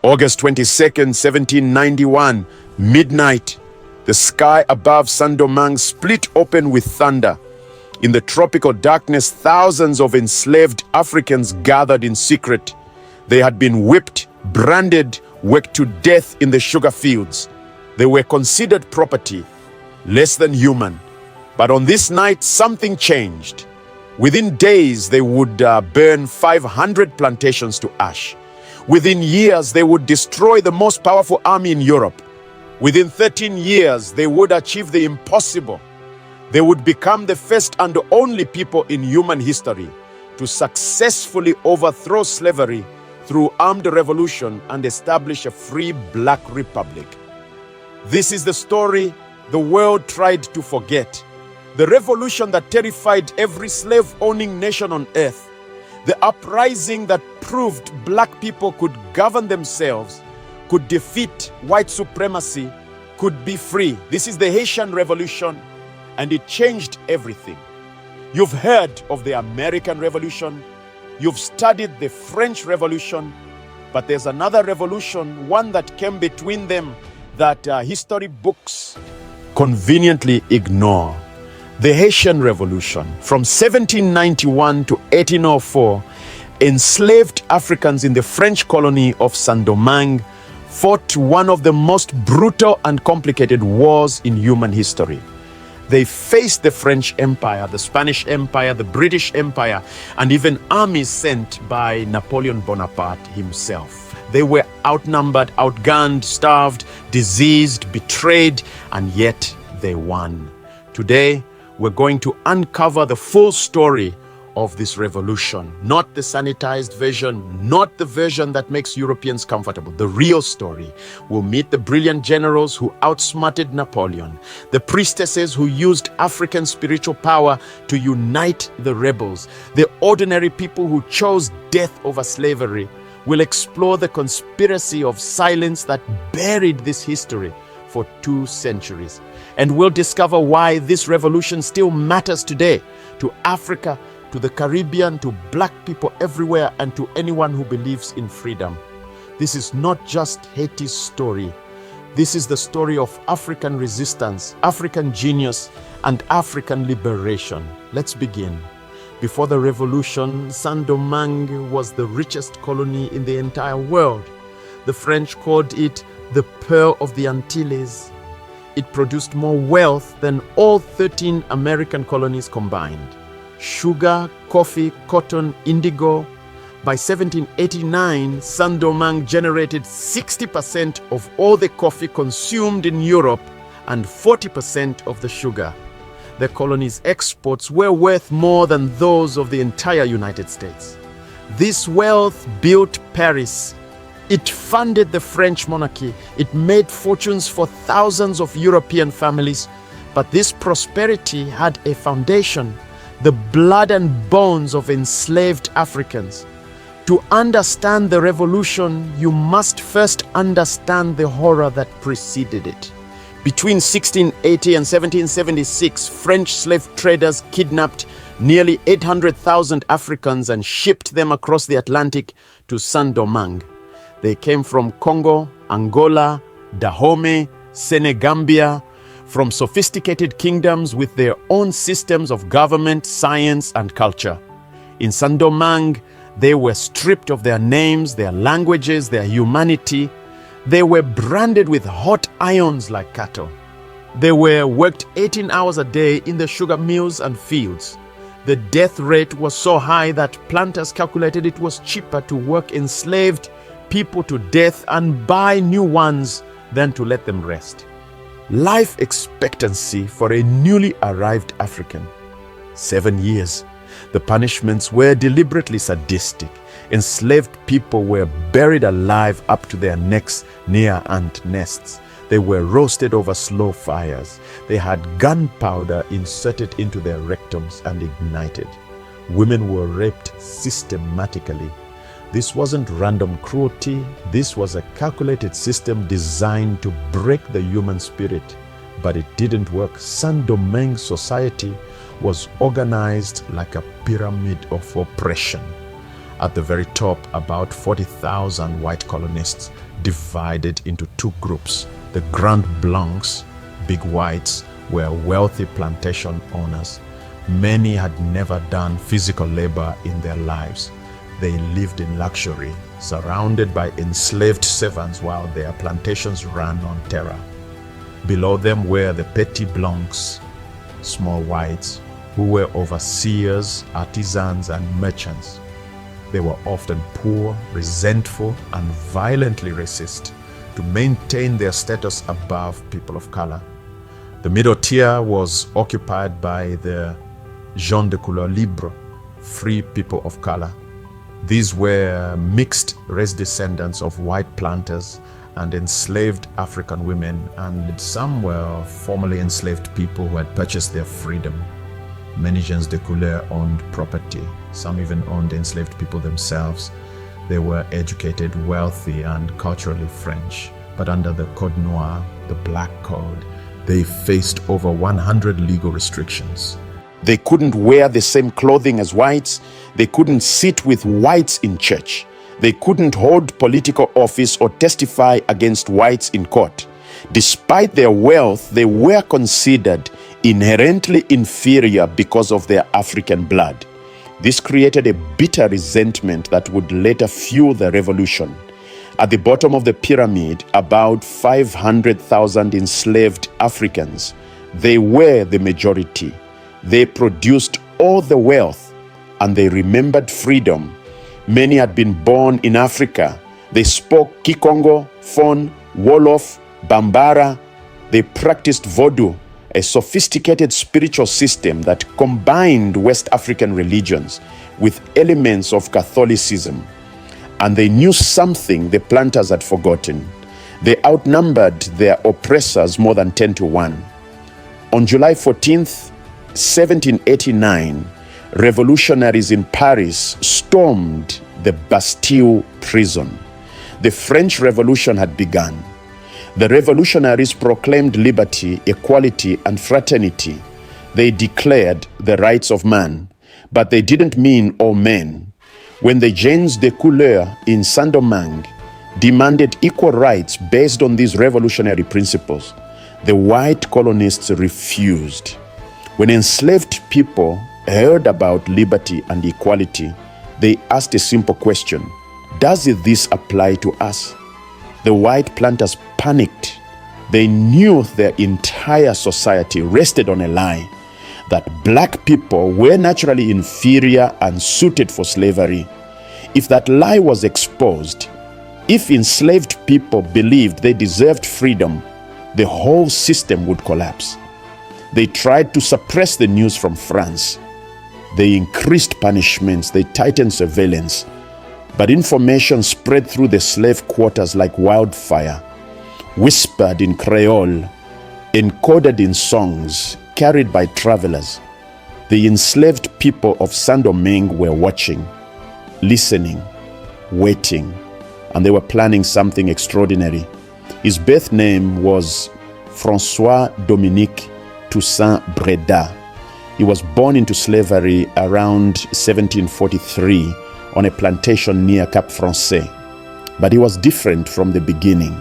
August 22nd, 1791, midnight. The sky above Saint-Domingue split open with thunder. In the tropical darkness, thousands of enslaved Africans gathered in secret. They had been whipped, branded, worked to death in the sugar fields. They were considered property, less than human. But on this night, something changed. Within days, they would burn 500 plantations to ash. Within years, they would destroy the most powerful army in Europe. Within 13 years, they would achieve the impossible. They would become the first and only people in human history to successfully overthrow slavery through armed revolution and establish a free Black Republic. This is the story the world tried to forget. The revolution that terrified every slave-owning nation on earth. The uprising that proved Black people could govern themselves, could defeat white supremacy, could be free. This is the Haitian Revolution, and it changed everything. You've heard of the American Revolution, you've studied the French Revolution, but there's another revolution, one that came between them, that history books conveniently ignore. The Haitian Revolution, from 1791 to 1804, enslaved Africans in the French colony of Saint-Domingue fought one of the most brutal and complicated wars in human history. They faced the French Empire, the Spanish Empire, the British Empire, and even armies sent by Napoleon Bonaparte himself. They were outnumbered, outgunned, starved, diseased, betrayed, and yet they won. Today, we're going to uncover the full story of this revolution, not the sanitized version, not the version that makes Europeans comfortable, the real story. We'll meet the brilliant generals who outsmarted Napoleon, the priestesses who used African spiritual power to unite the rebels, the ordinary people who chose death over slavery. We'll explore the conspiracy of silence that buried this history for 2 centuries. And we'll discover why this revolution still matters today to Africa, to the Caribbean, to Black people everywhere, and to anyone who believes in freedom. This is not just Haiti's story. This is the story of African resistance, African genius, and African liberation. Let's begin. Before the revolution, Saint-Domingue was the richest colony in the entire world. The French called it the Pearl of the Antilles. It produced more wealth than all 13 American colonies combined. Sugar, coffee, cotton, indigo. By 1789, Saint-Domingue generated 60% of all the coffee consumed in Europe and 40% of the sugar. The colony's exports were worth more than those of the entire United States. This wealth built Paris. It funded the French monarchy. It made fortunes for thousands of European families. But this prosperity had a foundation, the blood and bones of enslaved Africans. To understand the revolution, you must first understand the horror that preceded it. Between 1680 and 1776, French slave traders kidnapped nearly 800,000 Africans and shipped them across the Atlantic to Saint-Domingue. They came from Congo, Angola, Dahomey, Senegambia, from sophisticated kingdoms with their own systems of government, science, and culture. In Saint-Domingue, they were stripped of their names, their languages, their humanity. They were branded with hot irons like cattle. They were worked 18 hours a day in the sugar mills and fields. The death rate was so high that planters calculated it was cheaper to work enslaved people to death and buy new ones than to let them rest. Life expectancy for a newly arrived African, 7 years. The punishments were deliberately sadistic. Enslaved people were buried alive up to their necks near ant nests. They were roasted over slow fires. They had gunpowder inserted into their rectums and ignited. Women were raped systematically. This wasn't random cruelty. This was a calculated system designed to break the human spirit. But it didn't work. Saint-Domingue society was organized like a pyramid of oppression. At the very top, about 40,000 white colonists divided into two groups. The Grand Blancs, big whites, were wealthy plantation owners. Many had never done physical labor in their lives. They lived in luxury, surrounded by enslaved servants while their plantations ran on terror. Below them were the Petit Blancs, small whites, who were overseers, artisans, and merchants. They were often poor, resentful, and violently racist to maintain their status above people of color. The middle tier was occupied by the gens de couleur libre, free people of color. These were mixed race descendants of white planters and enslaved African women, and some were formerly enslaved people who had purchased their freedom. Many gens de couleur owned property. Some even owned enslaved people themselves. They were educated, wealthy, and culturally French. But under the Code Noir, the Black Code, they faced over 100 legal restrictions. They couldn't wear the same clothing as whites. They couldn't sit with whites in church. They couldn't hold political office or testify against whites in court. Despite their wealth, they were considered inherently inferior because of their African blood. This created a bitter resentment that would later fuel the revolution. At the bottom of the pyramid, about 500,000 enslaved Africans. They were the majority. They produced all the wealth, and they remembered freedom. Many had been born in Africa. They spoke Kikongo, Fon, Wolof, Bambara. They practiced Vodou, a sophisticated spiritual system that combined West African religions with elements of Catholicism. And they knew something the planters had forgotten. They outnumbered their oppressors more than 10 to 1. On July 14th, 1789, revolutionaries in Paris stormed the Bastille prison. The French Revolution had begun. The revolutionaries proclaimed liberty, equality, and fraternity. They declared the rights of man, but they didn't mean all men. When the gens de couleur in Saint-Domingue demanded equal rights based on these revolutionary principles, the white colonists refused. When enslaved people heard about liberty and equality, they asked a simple question: does this apply to us? The white planters panicked. They knew their entire society rested on a lie, that black people were naturally inferior and suited for slavery. If that lie was exposed, if enslaved people believed they deserved freedom, the whole system would collapse. They tried to suppress the news from France. They increased punishments, they tightened surveillance. But information spread through the slave quarters like wildfire, whispered in Creole, encoded in songs, carried by travelers. The enslaved people of Saint-Domingue were watching, listening, waiting, and they were planning something extraordinary. His birth name was François Dominique Toussaint Breda. He was born into slavery around 1743 on a plantation near Cap Français. But he was different from the beginning.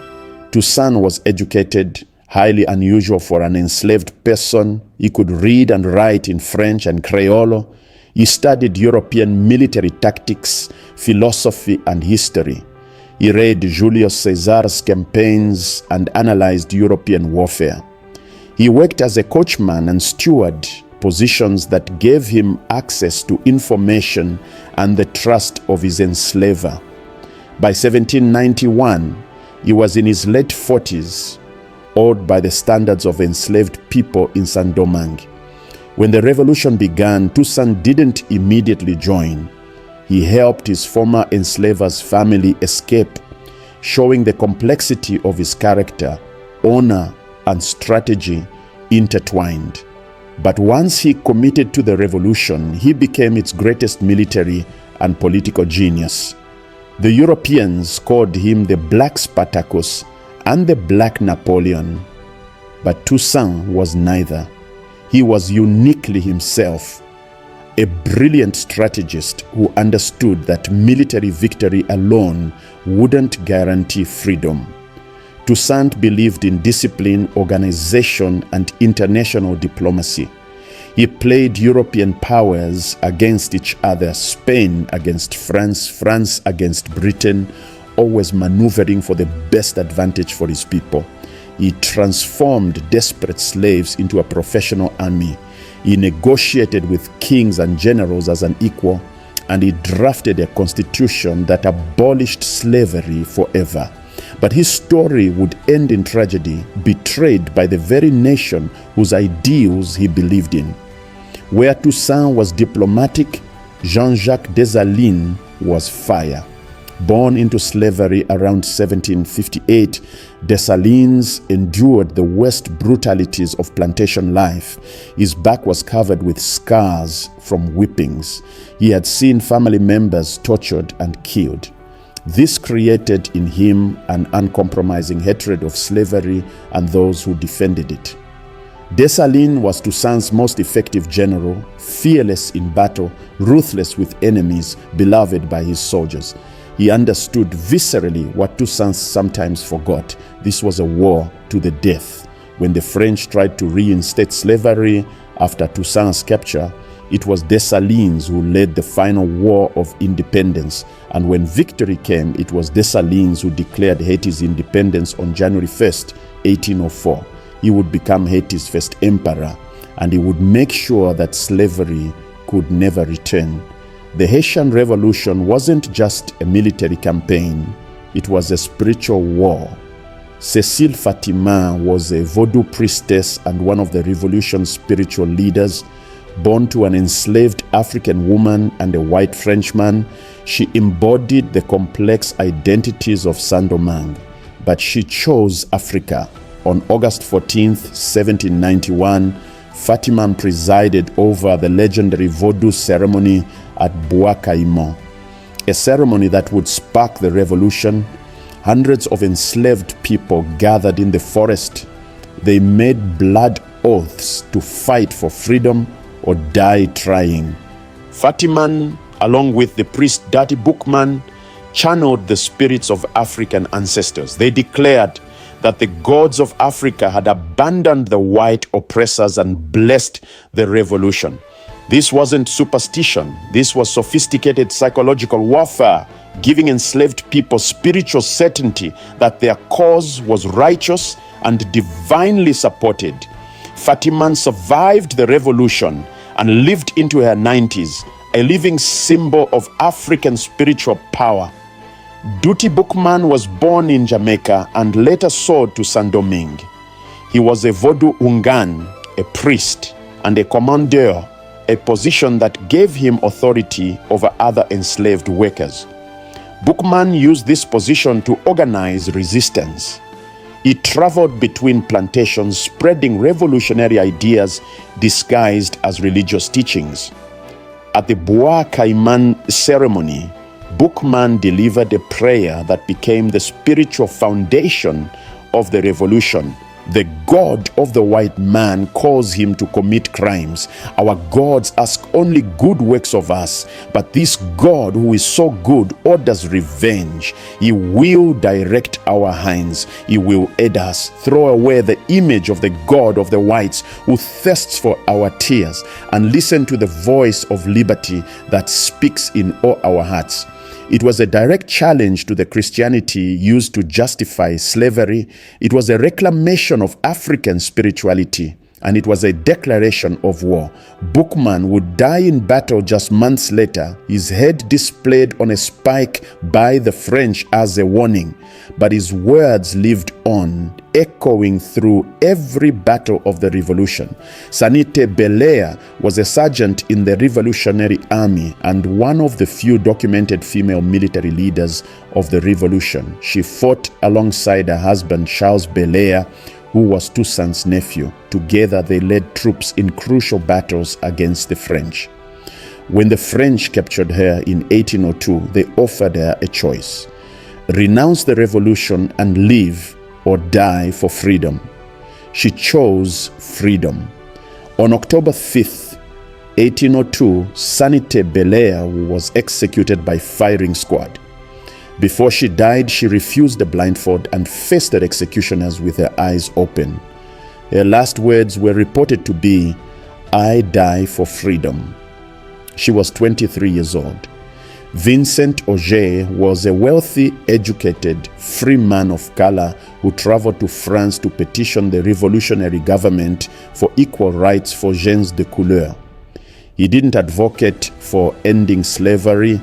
Toussaint was educated, highly unusual for an enslaved person. He could read and write in French and Creole. He studied European military tactics, philosophy, and history. He read Julius Caesar's campaigns and analyzed European warfare. He worked as a coachman and steward, positions that gave him access to information and the trust of his enslaver. By 1791, he was in his late 40s, awed by the standards of enslaved people in Saint-Domingue. When the revolution began, Toussaint didn't immediately join. He helped his former enslaver's family escape, showing the complexity of his character, honor, and strategy intertwined. But once he committed to the revolution, he became its greatest military and political genius. The Europeans called him the Black Spartacus and the Black Napoleon. But Toussaint was neither. He was uniquely himself. a brilliant strategist who understood that military victory alone wouldn't guarantee freedom. Toussaint believed in discipline, organization, and international diplomacy. He played European powers against each other, Spain against France, France against Britain, always maneuvering for the best advantage for his people. He transformed desperate slaves into a professional army. He negotiated with kings and generals as an equal, and he drafted a constitution that abolished slavery forever. But his story would end in tragedy, betrayed by the very nation whose ideals he believed in. Where Toussaint was diplomatic, Jean-Jacques Dessalines was fire. Born into slavery around 1758, Dessalines endured the worst brutalities of plantation life. His back was covered with scars from whippings. He had seen family members tortured and killed. This created in him an uncompromising hatred of slavery and those who defended it. Dessalines was Toussaint's most effective general, fearless in battle, ruthless with enemies, beloved by his soldiers. He understood viscerally what Toussaint sometimes forgot. This was a war to the death. When the French tried to reinstate slavery after Toussaint's capture, it was Dessalines who led the final war of independence. And when victory came, it was Dessalines who declared Haiti's independence on January 1st, 1804. He would become Haiti's first emperor, and he would make sure that slavery could never return. The Haitian Revolution wasn't just a military campaign, it was a spiritual war. Cécile Fatiman was a voodoo priestess and one of the revolution's spiritual leaders. Born to an enslaved African woman and a white Frenchman, she embodied the complex identities of Saint-Domingue. But she chose Africa. On August 14th, 1791, Fatiman presided over the legendary voodoo ceremony at Bois, a ceremony that would spark the revolution. Hundreds of enslaved people gathered in the forest. They made blood oaths to fight for freedom or die trying. Fatiman, along with the priest Dirty Bookman, channeled the spirits of African ancestors. They declared that the gods of Africa had abandoned the white oppressors and blessed the revolution. This wasn't superstition. This was sophisticated psychological warfare, giving enslaved people spiritual certainty that their cause was righteous and divinely supported. Fatiman survived the revolution and lived into her 90s, a living symbol of African spiritual power. Dirty Bookman was born in Jamaica and later sold to Saint-Domingue. He was a Vodou Ungan, a priest, and a commandeur, a position that gave him authority over other enslaved workers. Bookman used this position to organize resistance. He traveled between plantations, spreading revolutionary ideas disguised as religious teachings. At the Bois Caiman ceremony, Bookman delivered a prayer that became the spiritual foundation of the revolution. The God of the white man calls him to commit crimes. Our gods ask only good works of us, but this God who is so good orders revenge. He will direct our hands. He will aid us. Throw away the image of the God of the whites who thirsts for our tears, and listen to the voice of liberty that speaks in all our hearts. It was a direct challenge to the Christianity used to justify slavery. It was a reclamation of African spirituality, and it was a declaration of war. Bookman would die in battle just months later, his head displayed on a spike by the French as a warning. But his words lived on, echoing through every battle of the revolution. Sanite Belair was a sergeant in the Revolutionary Army and one of the few documented female military leaders of the revolution. She fought alongside her husband Charles Belair, who was Toussaint's nephew. Together they led troops in crucial battles against the French. When the French captured her in 1802, they offered her a choice: renounce the revolution and live, or die for freedom. She chose freedom. On October 5th, 1802, Sanité Belair was executed by firing squad. Before she died, she refused the blindfold and faced the executioners with her eyes open. Her last words were reported to be, "I die for freedom." She was 23 years old. Vincent Auger was a wealthy, educated, free man of color who traveled to France to petition the revolutionary government for equal rights for gens de couleur. He didn't advocate for ending slavery.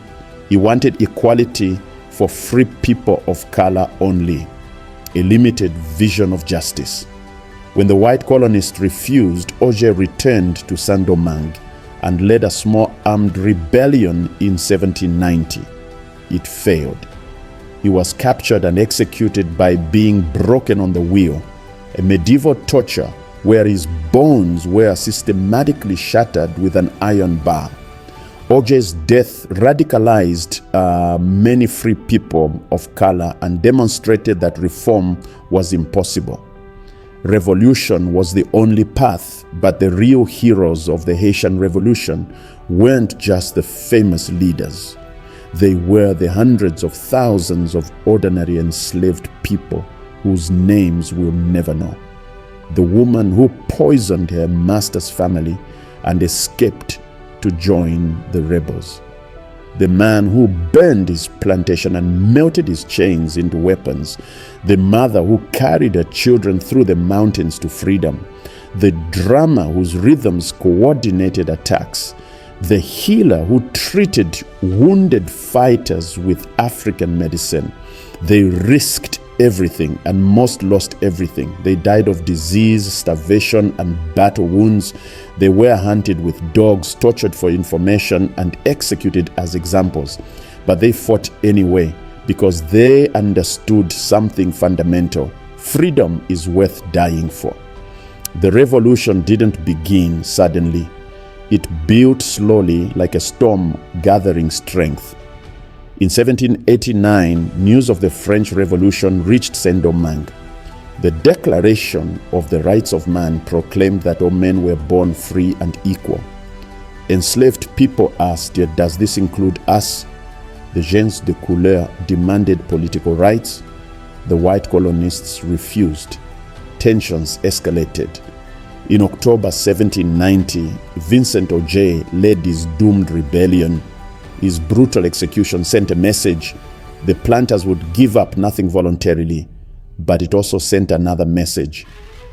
He wanted equality for free people of color only, a limited vision of justice. When the white colonists refused, Auger returned to Saint-Domingue and led a small armed rebellion in 1790. It failed. He was captured and executed by being broken on the wheel, a medieval torture where his bones were systematically shattered with an iron bar. Auger's death radicalized many free people of color and demonstrated that reform was impossible. Revolution was the only path, but the real heroes of the Haitian Revolution weren't just the famous leaders. They were the hundreds of thousands of ordinary enslaved people whose names we'll never know. The woman who poisoned her master's family and escaped to join the rebels. The man who burned his plantation and melted his chains into weapons. The mother who carried her children through the mountains to freedom. The drummer whose rhythms coordinated attacks. The healer who treated wounded fighters with African medicine. They risked everything and most lost everything. They died of disease, starvation, and battle wounds. They were hunted with dogs, tortured for information, and executed as examples. But they fought anyway because they understood something fundamental. Freedom is worth dying for. The revolution didn't begin suddenly. It built slowly like a storm gathering strength. In 1789, news of the French Revolution reached Saint-Domingue. The Declaration of the Rights of Man proclaimed that all men were born free and equal. Enslaved people asked, does this include us? The gens de couleur demanded political rights. The white colonists refused. Tensions escalated. In October 1790, Vincent Auger led his doomed rebellion. His brutal execution sent a message. The planters would give up nothing voluntarily, but it also sent another message.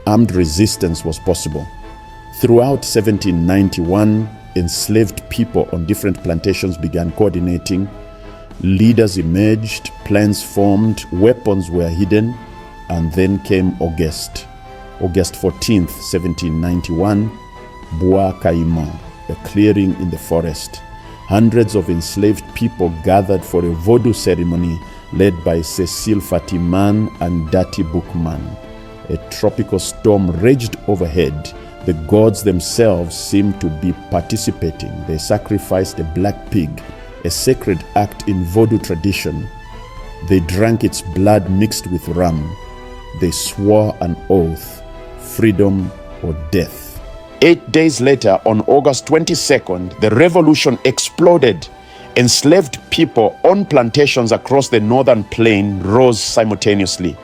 Armed resistance was possible. Throughout 1791, enslaved people on different plantations began coordinating. Leaders emerged, plans formed, weapons were hidden, and then came August 14th, 1791, Bois Caïman, a clearing in the forest. Hundreds of enslaved people gathered for a voodoo ceremony led by Cécile Fatiman and Dati Boukman. A tropical storm raged overhead. The gods themselves seemed to be participating. They sacrificed a black pig, a sacred act in voodoo tradition. They drank its blood mixed with rum. They swore an oath, freedom or death. 8 days later, on August 22nd, the revolution exploded. Enslaved people on plantations across the northern plain rose simultaneously.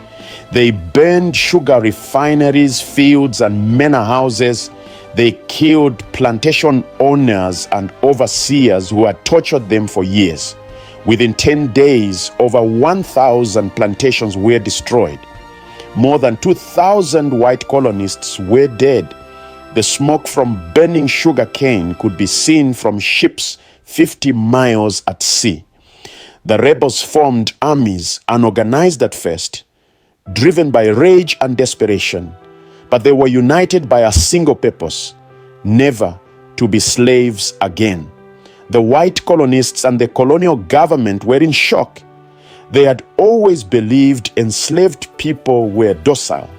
They burned sugar refineries, fields, and manor houses. They killed plantation owners and overseers who had tortured them for years. Within 10 days, over 1,000 plantations were destroyed. More than 2,000 white colonists were dead. The smoke from burning sugar cane could be seen from ships 50 miles at sea. The rebels formed armies, unorganized at first, driven by rage and desperation, but they were united by a single purpose: never to be slaves again. The white colonists and the colonial government were in shock. They had always believed enslaved people were docile,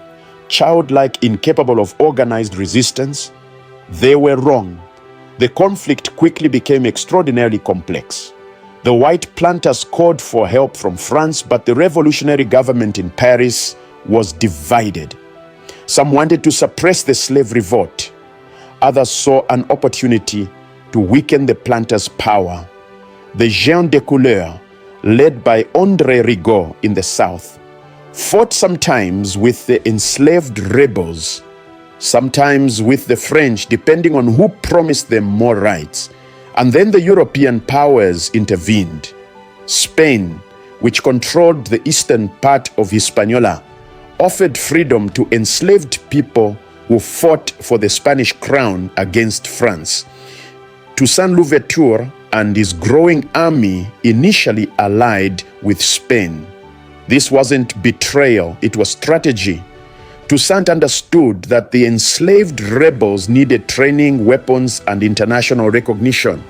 childlike, incapable of organized resistance. They were wrong. The conflict quickly became extraordinarily complex. The white planters called for help from France, but the revolutionary government in Paris was divided. Some wanted to suppress the slave revolt. Others saw an opportunity to weaken the planters' power. The Gens de Couleur, led by André Rigaud in the south, fought sometimes with the enslaved rebels, sometimes with the French, depending on who promised them more rights. And then the European powers intervened. Spain, which controlled the eastern part of Hispaniola, offered freedom to enslaved people who fought for the Spanish crown against France. Toussaint Louverture and his growing army initially allied with Spain. This wasn't betrayal, it was strategy. Toussaint understood that the enslaved rebels needed training, weapons, and international recognition.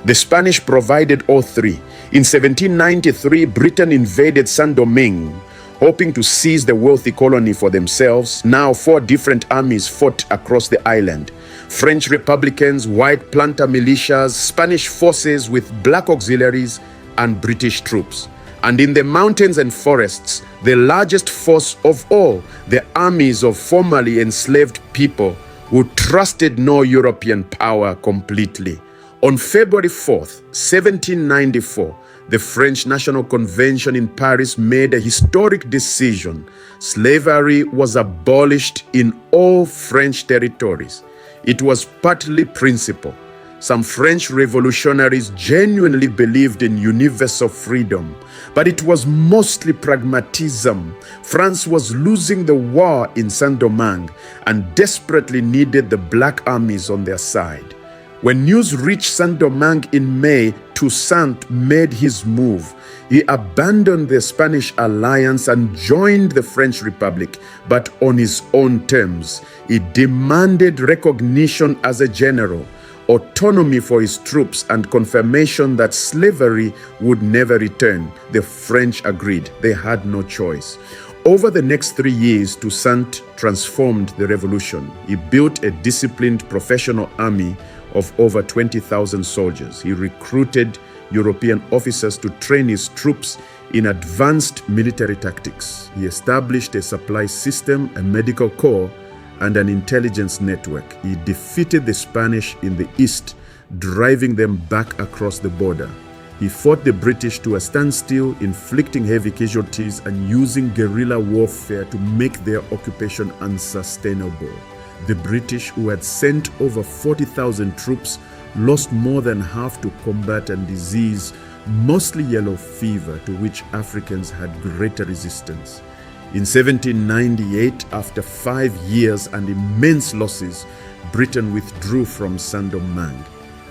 The Spanish provided all three. In 1793, Britain invaded Saint-Domingue, hoping to seize the wealthy colony for themselves. Now 4 different armies fought across the island. French Republicans, white planter militias, Spanish forces with black auxiliaries, and British troops. And in the mountains and forests, the largest force of all, the armies of formerly enslaved people who trusted no European power completely. On February 4th, 1794, the French National Convention in Paris made a historic decision. Slavery was abolished in all French territories. It was partly principle. Some French revolutionaries genuinely believed in universal freedom, but it was mostly pragmatism. France was losing the war in Saint-Domingue and desperately needed the black armies on their side. When news reached Saint-Domingue in May, Toussaint made his move. He abandoned the Spanish alliance and joined the French Republic, but on his own terms. He demanded recognition as a general, autonomy for his troops, and confirmation that slavery would never return. The French agreed. They had no choice. Over the next 3 years, Toussaint transformed the revolution. He built a disciplined professional army of over 20,000 soldiers. He recruited European officers to train his troops in advanced military tactics. He established a supply system, a medical corps, and an intelligence network. He defeated the Spanish in the east, driving them back across the border. He fought the British to a standstill, inflicting heavy casualties and using guerrilla warfare to make their occupation unsustainable. The British, who had sent over 40,000 troops, lost more than half to combat and disease, mostly yellow fever, to which Africans had greater resistance. In 1798, after 5 years and immense losses, Britain withdrew from Saint-Domingue.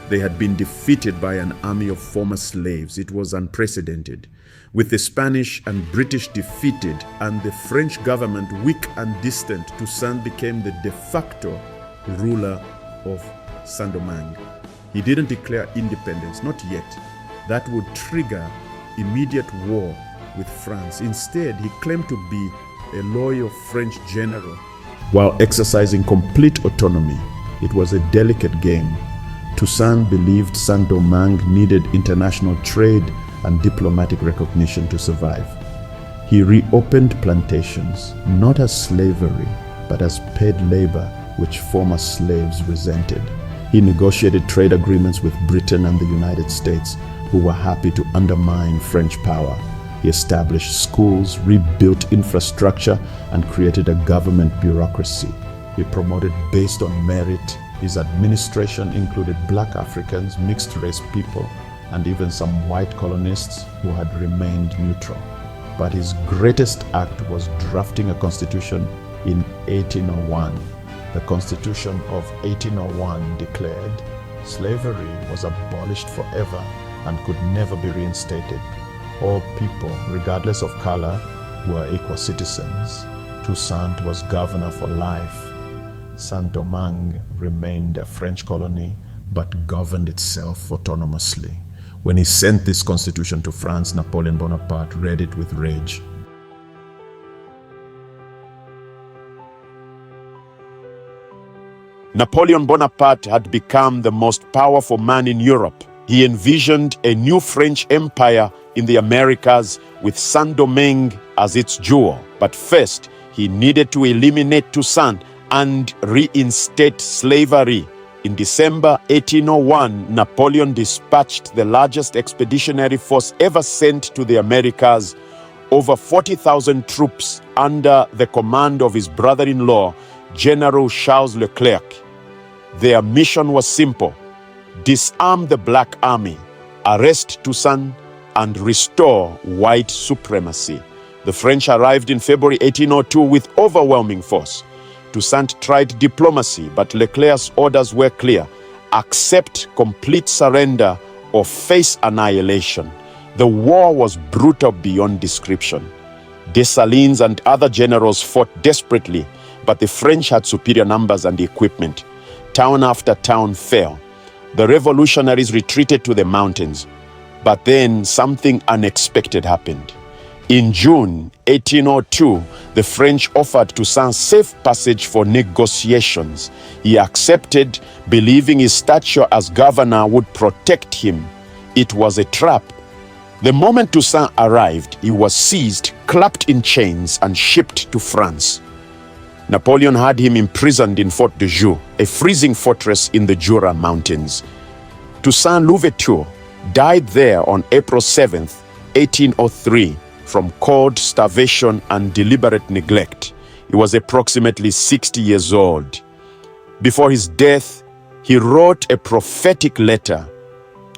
They had been defeated by an army of former slaves. It was unprecedented. With the Spanish and British defeated and the French government weak and distant, Toussaint became the de facto ruler of Saint-Domingue. He didn't declare independence, not yet. That would trigger immediate war with France. Instead, he claimed to be a loyal French general while exercising complete autonomy. It was a delicate game. Toussaint believed Saint-Domingue needed international trade and diplomatic recognition to survive. He reopened plantations, not as slavery, but as paid labor, which former slaves resented. He negotiated trade agreements with Britain and the United States, who were happy to undermine French power. He established schools, rebuilt infrastructure, and created a government bureaucracy. He promoted based on merit. His administration included black Africans, mixed-race people, and even some white colonists who had remained neutral. But his greatest act was drafting a constitution in 1801. The Constitution of 1801 declared slavery was abolished forever and could never be reinstated. All people, regardless of color, were equal citizens. Toussaint was governor for life. Saint-Domingue remained a French colony, but governed itself autonomously. When he sent this constitution to France, Napoleon Bonaparte read it with rage. Napoleon Bonaparte had become the most powerful man in Europe. He envisioned a new French empire in the Americas with Saint-Domingue as its jewel. But first, he needed to eliminate Toussaint and reinstate slavery. In December 1801, Napoleon dispatched the largest expeditionary force ever sent to the Americas, over 40,000 troops under the command of his brother-in-law, General Charles Leclerc. Their mission was simple: disarm the Black Army, arrest Toussaint, and restore white supremacy. The French arrived in February 1802 with overwhelming force. Toussaint tried diplomacy, but Leclerc's orders were clear: accept complete surrender or face annihilation. The war was brutal beyond description. Dessalines and other generals fought desperately, but the French had superior numbers and equipment. Town after town fell. The revolutionaries retreated to the mountains. But then something unexpected happened. In June 1802, the French offered Toussaint safe passage for negotiations. He accepted, believing his stature as governor would protect him. It was a trap. The moment Toussaint arrived, he was seized, clapped in chains, and shipped to France. Napoleon had him imprisoned in Fort de Joux, a freezing fortress in the Jura Mountains. Toussaint Louverture died there on April 7, 1803, from cold, starvation, and deliberate neglect. He was approximately 60 years old. Before his death, he wrote a prophetic letter: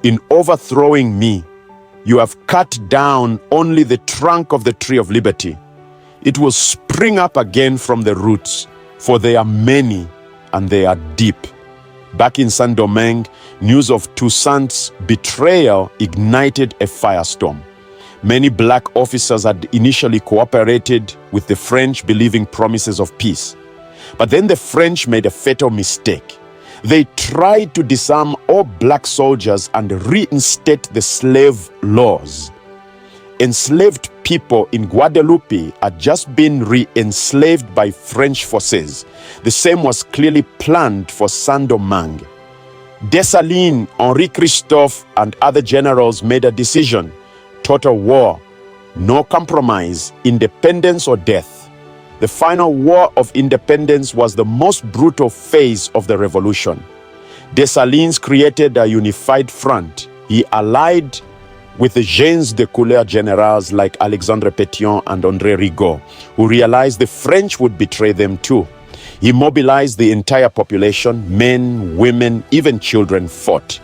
"In overthrowing me, you have cut down only the trunk of the tree of liberty. It will spring up again from the roots, for they are many and they are deep." Back in Saint-Domingue, news of Toussaint's betrayal ignited a firestorm. Many black officers had initially cooperated with the French, believing promises of peace. But then the French made a fatal mistake. They tried to disarm all black soldiers and reinstate the slave laws. Enslaved people in Guadeloupe had just been re-enslaved by French forces. The same was clearly planned for Saint-Domingue. Dessalines, Henri Christophe, and other generals made a decision: total war, no compromise, independence or death. The final war of independence was the most brutal phase of the revolution. Dessalines created a unified front. He allied with the gens de couleur generals like Alexandre Pétion and André Rigaud, who realized the French would betray them too. He mobilized the entire population. Men, women, even children fought,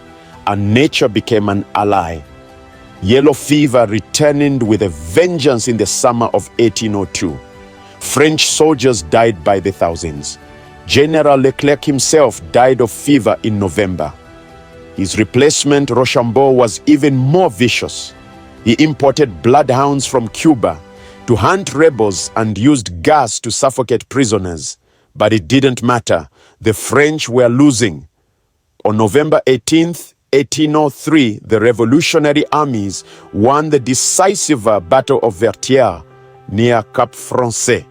and nature became an ally. Yellow fever returned with a vengeance in the summer of 1802. French soldiers died by the thousands. General Leclerc himself died of fever in November. His replacement, Rochambeau, was even more vicious. He imported bloodhounds from Cuba to hunt rebels and used gas to suffocate prisoners. But it didn't matter. The French were losing. On November 18th, 1803, the revolutionary armies won the decisive Battle of Vertières near Cap Français.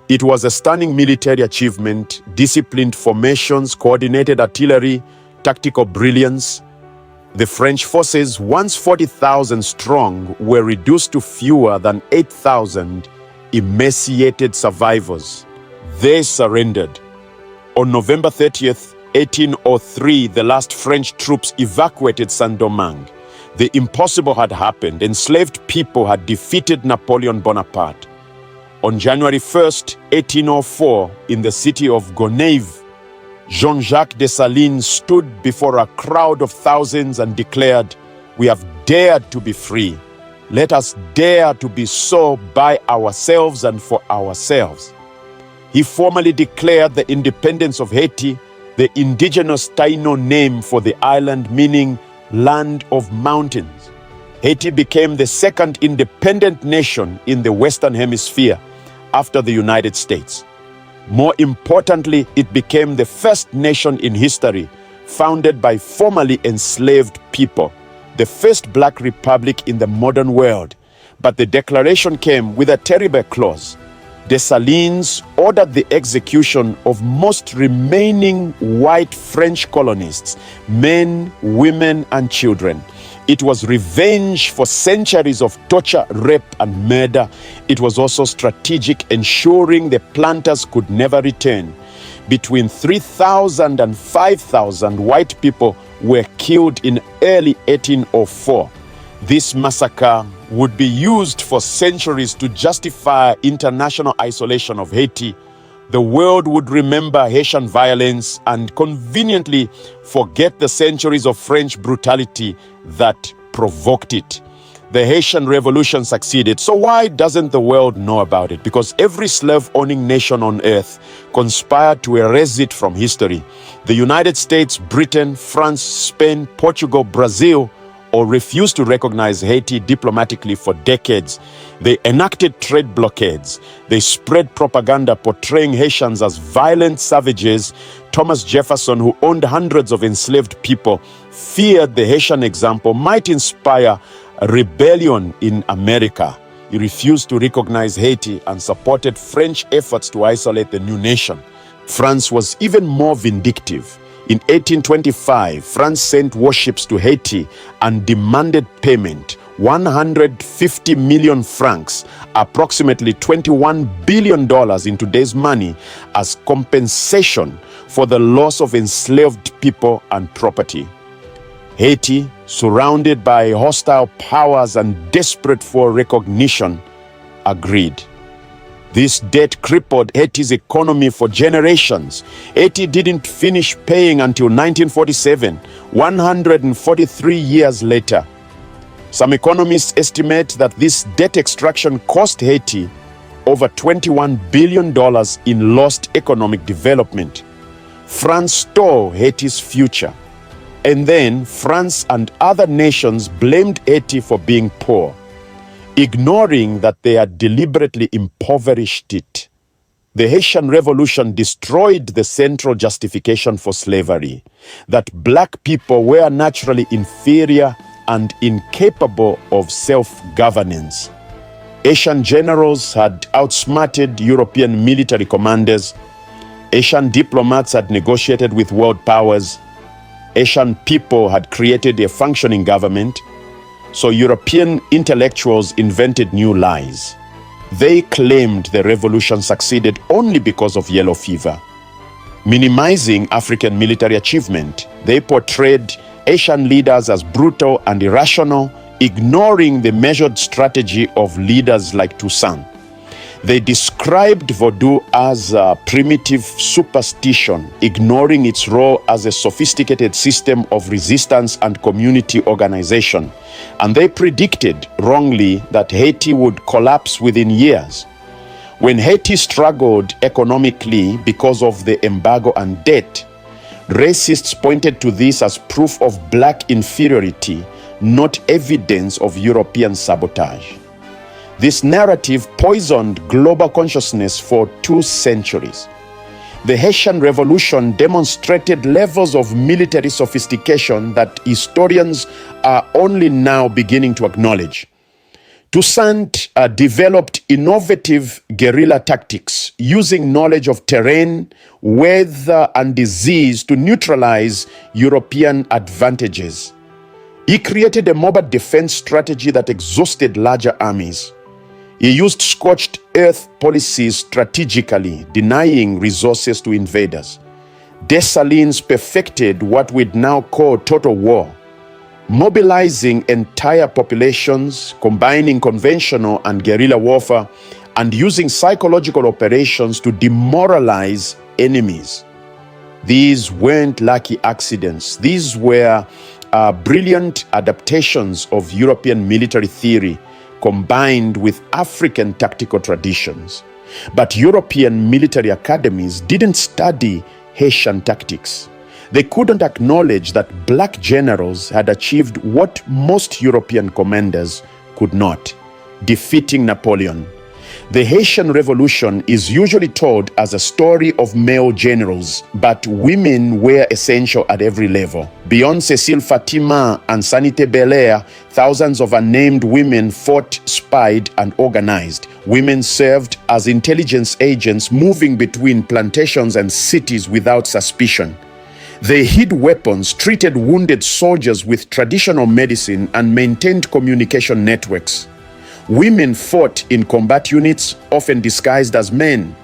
It was a stunning military achievement: disciplined formations, coordinated artillery, tactical brilliance. The French forces, once 40,000 strong, were reduced to fewer than 8,000 emaciated survivors. They surrendered. On November 30th, 1803, the last French troops evacuated Saint-Domingue. The impossible had happened. Enslaved people had defeated Napoleon Bonaparte. On January 1st, 1804, in the city of Gonaives, Jean-Jacques Dessalines stood before a crowd of thousands and declared, "We have dared to be free. Let us dare to be so by ourselves and for ourselves." He formally declared the independence of Haiti, the indigenous Taino name for the island meaning land of mountains. Haiti became the second independent nation in the Western Hemisphere after the United States. More importantly, it became the first nation in history founded by formerly enslaved people, the first black republic in the modern world. But the declaration came with a terrible clause. Dessalines ordered the execution of most remaining white French colonists, men, women, and children. It was revenge for centuries of torture, rape, and murder. It was also strategic, ensuring the planters could never return. Between 3,000 and 5,000 white people were killed in early 1804. This massacre would be used for centuries to justify international isolation of Haiti. The world would remember Haitian violence and conveniently forget the centuries of French brutality that provoked it. The Haitian Revolution succeeded, so why doesn't the world know about it? Because every slave-owning nation on earth conspired to erase it from history. The United States, Britain, France, Spain, Portugal, Brazil all refused to recognize Haiti diplomatically for decades. They enacted trade blockades. They spread propaganda portraying Haitians as violent savages. Thomas Jefferson, who owned hundreds of enslaved people, feared the Haitian example might inspire a rebellion in America. He refused to recognize Haiti and supported French efforts to isolate the new nation. France was even more vindictive. In 1825, France sent warships to Haiti and demanded payment, 150 million francs, approximately $21 billion in today's money, as compensation for the loss of enslaved people and property. Haiti, surrounded by hostile powers and desperate for recognition, agreed. This debt crippled Haiti's economy for generations. Haiti didn't finish paying until 1947, 143 years later. Some economists estimate that this debt extraction cost Haiti over $21 billion in lost economic development. France stole Haiti's future. And then France and other nations blamed Haiti for being poor, ignoring that they had deliberately impoverished it. The Haitian Revolution destroyed the central justification for slavery, that black people were naturally inferior and incapable of self-governance. Haitian generals had outsmarted European military commanders. Haitian diplomats had negotiated with world powers. Haitian people had created a functioning government. So European intellectuals invented new lies. They claimed the revolution succeeded only because of yellow fever. Minimizing African military achievement, they portrayed Haitian leaders as brutal and irrational, ignoring the measured strategy of leaders like Toussaint. They described Vodou as a primitive superstition, ignoring its role as a sophisticated system of resistance and community organization. And they predicted wrongly that Haiti would collapse within years. When Haiti struggled economically because of the embargo and debt, racists pointed to this as proof of black inferiority, not evidence of European sabotage. This narrative poisoned global consciousness for 2 centuries. The Haitian Revolution demonstrated levels of military sophistication that historians are only now beginning to acknowledge. Toussaint developed innovative guerrilla tactics using knowledge of terrain, weather, and disease to neutralize European advantages. He created a mobile defense strategy that exhausted larger armies. He used scorched earth policies strategically, denying resources to invaders. Dessalines perfected what we'd now call total war, mobilizing entire populations, combining conventional and guerrilla warfare, and using psychological operations to demoralize enemies. These weren't lucky accidents. These were brilliant adaptations of European military theory combined with African tactical traditions. But European military academies didn't study Haitian tactics. They couldn't acknowledge that black generals had achieved what most European commanders could not, defeating Napoleon. The Haitian Revolution is usually told as a story of male generals, but women were essential at every level. Beyond Cécile, Fatiman, and Sanité Belair, thousands of unnamed women fought, spied, and organized. Women served as intelligence agents, moving between plantations and cities without suspicion. They hid weapons, treated wounded soldiers with traditional medicine, and maintained communication networks. Women fought in combat units, often disguised as men.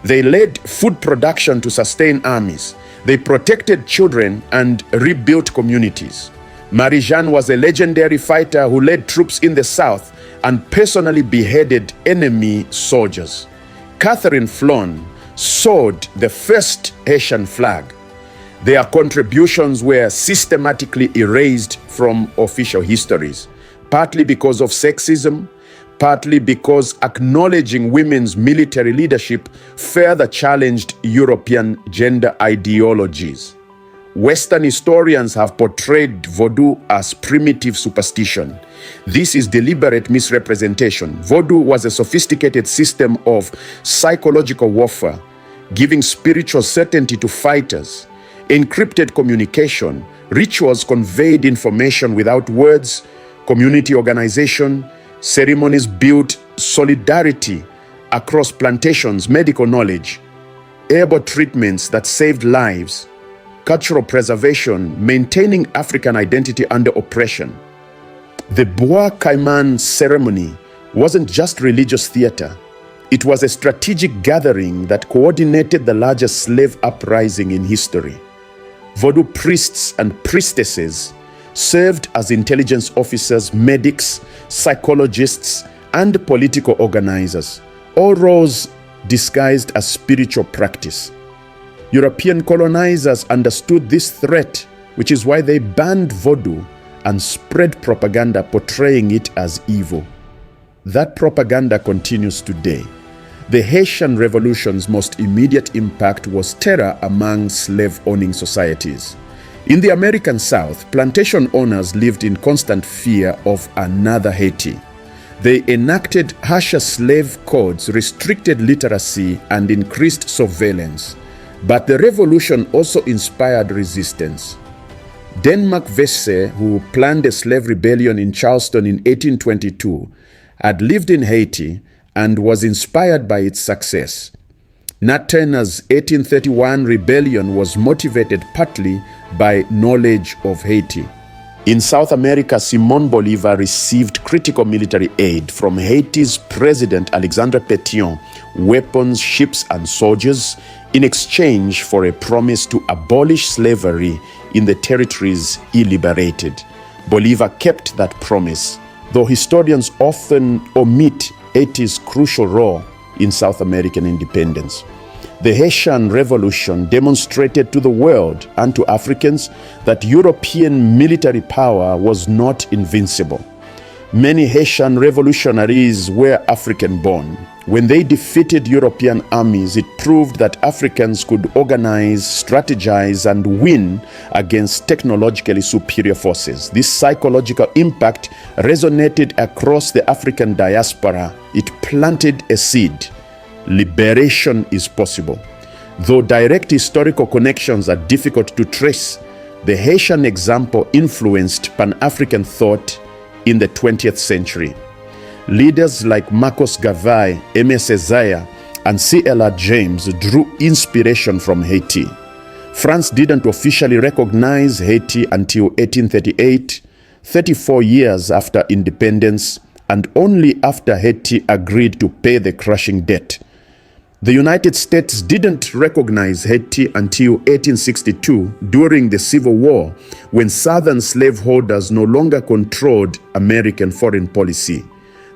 They led food production to sustain armies. They protected children and rebuilt communities. Marie-Jeanne was a legendary fighter who led troops in the south and personally beheaded enemy soldiers. Catherine Flon sewed the first Haitian flag. Their contributions were systematically erased from official histories, partly because of sexism, partly because acknowledging women's military leadership further challenged European gender ideologies. Western historians have portrayed Vodou as primitive superstition. This is deliberate misrepresentation. Vodou was a sophisticated system of psychological warfare, giving spiritual certainty to fighters. Encrypted communication, rituals conveyed information without words, community organization, ceremonies built solidarity across plantations, medical knowledge, herbal treatments that saved lives, cultural preservation, maintaining African identity under oppression. The Bois Caiman ceremony wasn't just religious theater. It was a strategic gathering that coordinated the largest slave uprising in history. Vodou priests and priestesses served as intelligence officers, medics, psychologists, and political organizers, all roles disguised as spiritual practice. European colonizers understood this threat, which is why they banned Vodou and spread propaganda portraying it as evil. That propaganda continues today. The Haitian Revolution's most immediate impact was terror among slave-owning societies. In the American South, plantation owners lived in constant fear of another Haiti. They enacted harsher slave codes, restricted literacy, and increased surveillance. But the revolution also inspired resistance. Denmark Vesey, who planned a slave rebellion in Charleston in 1822, had lived in Haiti and was inspired by its success. Nat Turner's 1831 rebellion was motivated partly by knowledge of Haiti. In South America, Simón Bolívar received critical military aid from Haiti's President Alexandre Pétion, weapons, ships, and soldiers, in exchange for a promise to abolish slavery in the territories he liberated. Bolívar kept that promise, though historians often omit Haiti's crucial role in South American independence. The Haitian Revolution demonstrated to the world and to Africans that European military power was not invincible. Many Haitian revolutionaries were African-born. When they defeated European armies, it proved that Africans could organize, strategize, and win against technologically superior forces. This psychological impact resonated across the African diaspora. It planted a seed. Liberation is possible. Though direct historical connections are difficult to trace, the Haitian example influenced Pan-African thought in the 20th century. Leaders like Marcos Garvey, Aimé Césaire, and C.L.R. James drew inspiration from Haiti. France didn't officially recognize Haiti until 1838, 34 years after independence, and only after Haiti agreed to pay the crushing debt. The United States didn't recognize Haiti until 1862 during the Civil War, when Southern slaveholders no longer controlled American foreign policy.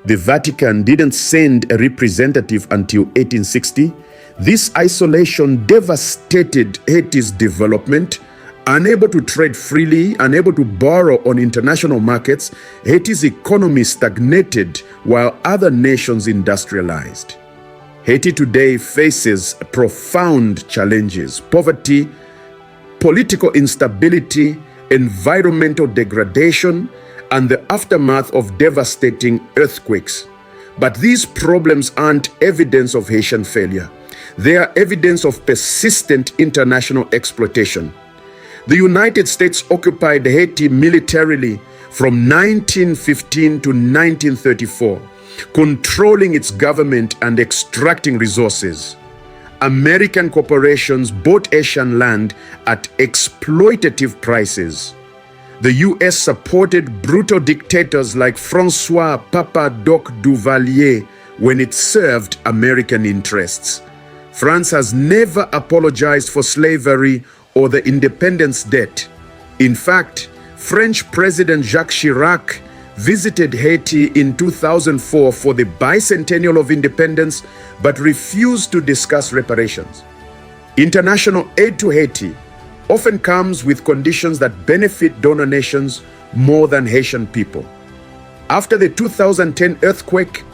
The Vatican didn't send a representative until 1860. This isolation devastated Haiti's development. Unable to trade freely, unable to borrow on international markets, Haiti's economy stagnated while other nations industrialized. Haiti today faces profound challenges: poverty, political instability, environmental degradation, and the aftermath of devastating earthquakes. But these problems aren't evidence of Haitian failure. They are evidence of persistent international exploitation. The United States occupied Haiti militarily from 1915 to 1934, controlling its government and extracting resources. American corporations bought Haitian land at exploitative prices. The U.S. supported brutal dictators like François Papa Doc Duvalier when it served American interests. France has never apologized for slavery or the independence debt. In fact, French President Jacques Chirac visited Haiti in 2004 for the bicentennial of independence, but refused to discuss reparations. International aid to Haiti often comes with conditions that benefit donor nations more than Haitian people. After the 2010 earthquake,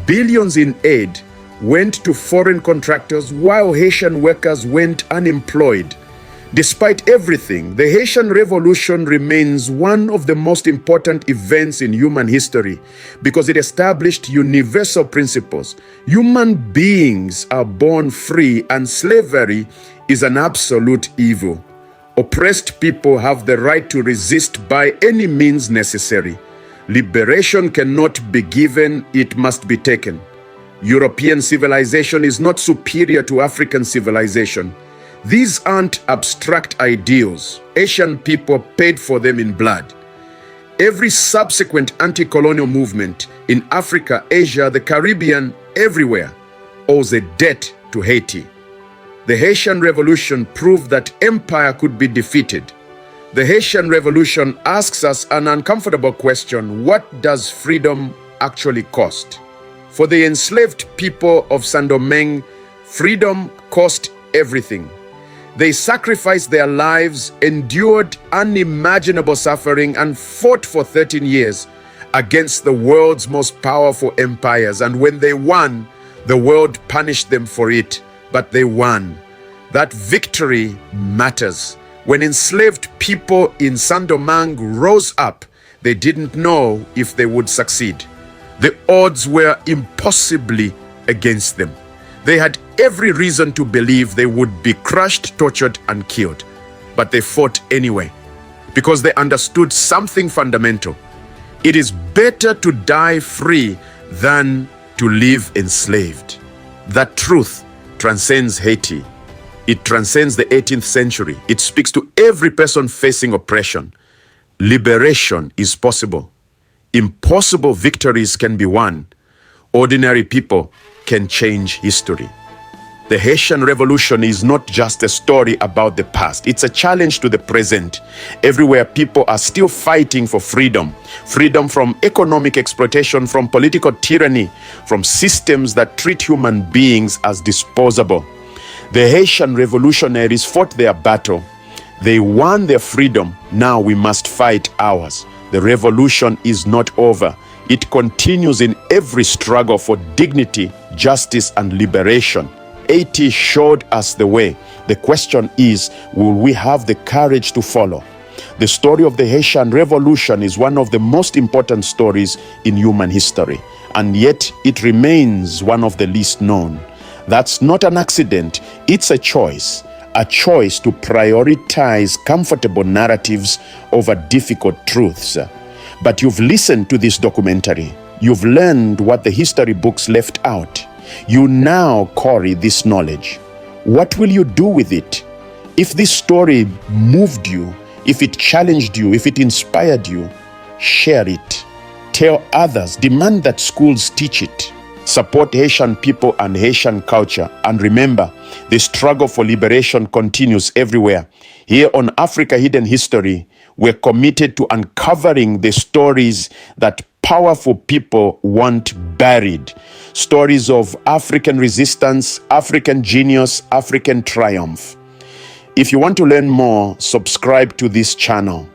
billions in aid went to foreign contractors while Haitian workers went unemployed. Despite everything, the Haitian Revolution remains one of the most important events in human history because it established universal principles. Human beings are born free, and slavery is an absolute evil. Oppressed people have the right to resist by any means necessary. Liberation cannot be given, it must be taken. European civilization is not superior to African civilization. These aren't abstract ideals. Asian people paid for them in blood. Every subsequent anti-colonial movement in Africa, Asia, the Caribbean, everywhere, owes a debt to Haiti. The Haitian Revolution proved that empire could be defeated. The Haitian Revolution asks us an uncomfortable question: what does freedom actually cost? For the enslaved people of Saint-Domingue, freedom cost everything. They sacrificed their lives, endured unimaginable suffering, and fought for 13 years against the world's most powerful empires. And when they won, the world punished them for it, but they won. That victory matters. When enslaved people in Saint-Domingue rose up, they didn't know if they would succeed. The odds were impossibly against them. They had every reason to believe they would be crushed, tortured, and killed. But they fought anyway, because they understood something fundamental. It is better to die free than to live enslaved. That truth transcends Haiti. It transcends the 18th century. It speaks to every person facing oppression. Liberation is possible. Impossible victories can be won. Ordinary people can change history. The Haitian Revolution is not just a story about the past. It's a challenge to the present. Everywhere, people are still fighting for freedom. Freedom from economic exploitation, from political tyranny, from systems that treat human beings as disposable. The Haitian revolutionaries fought their battle. They won their freedom. Now we must fight ours. The revolution is not over. It continues in every struggle for dignity, justice, and liberation. Haiti showed us the way. The question is, will we have the courage to follow? The story of the Haitian Revolution is one of the most important stories in human history, and yet it remains one of the least known. That's not an accident, it's a choice to prioritize comfortable narratives over difficult truths. But you've listened to this documentary. You've learned what the history books left out. You now carry this knowledge. What will you do with it? If this story moved you, if it challenged you, if it inspired you, share it. Tell others. Demand that schools teach it. Support Haitian people and Haitian culture. And remember, the struggle for liberation continues everywhere. Here on Africa Hidden History, we're committed to uncovering the stories that powerful people want buried. Stories of African resistance, African genius, African triumph. If you want to learn more, subscribe to this channel.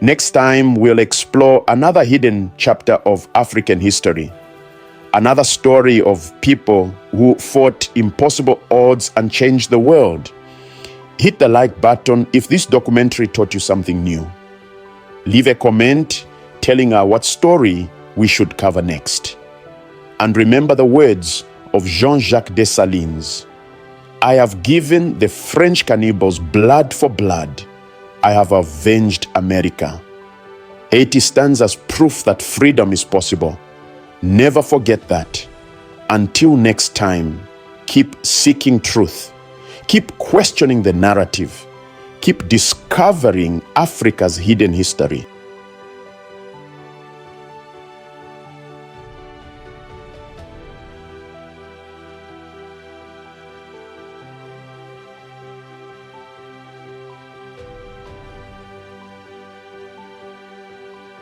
Next time, we'll explore another hidden chapter of African history. Another story of people who fought impossible odds and changed the world. Hit the like button if this documentary taught you something new. Leave a comment telling us what story we should cover next. And remember the words of Jean-Jacques Dessalines: I have given the French cannibals blood for blood. I have avenged America. Haiti stands as proof that freedom is possible. Never forget that. Until next time, keep seeking truth. Keep questioning the narrative. Keep discovering Africa's hidden history.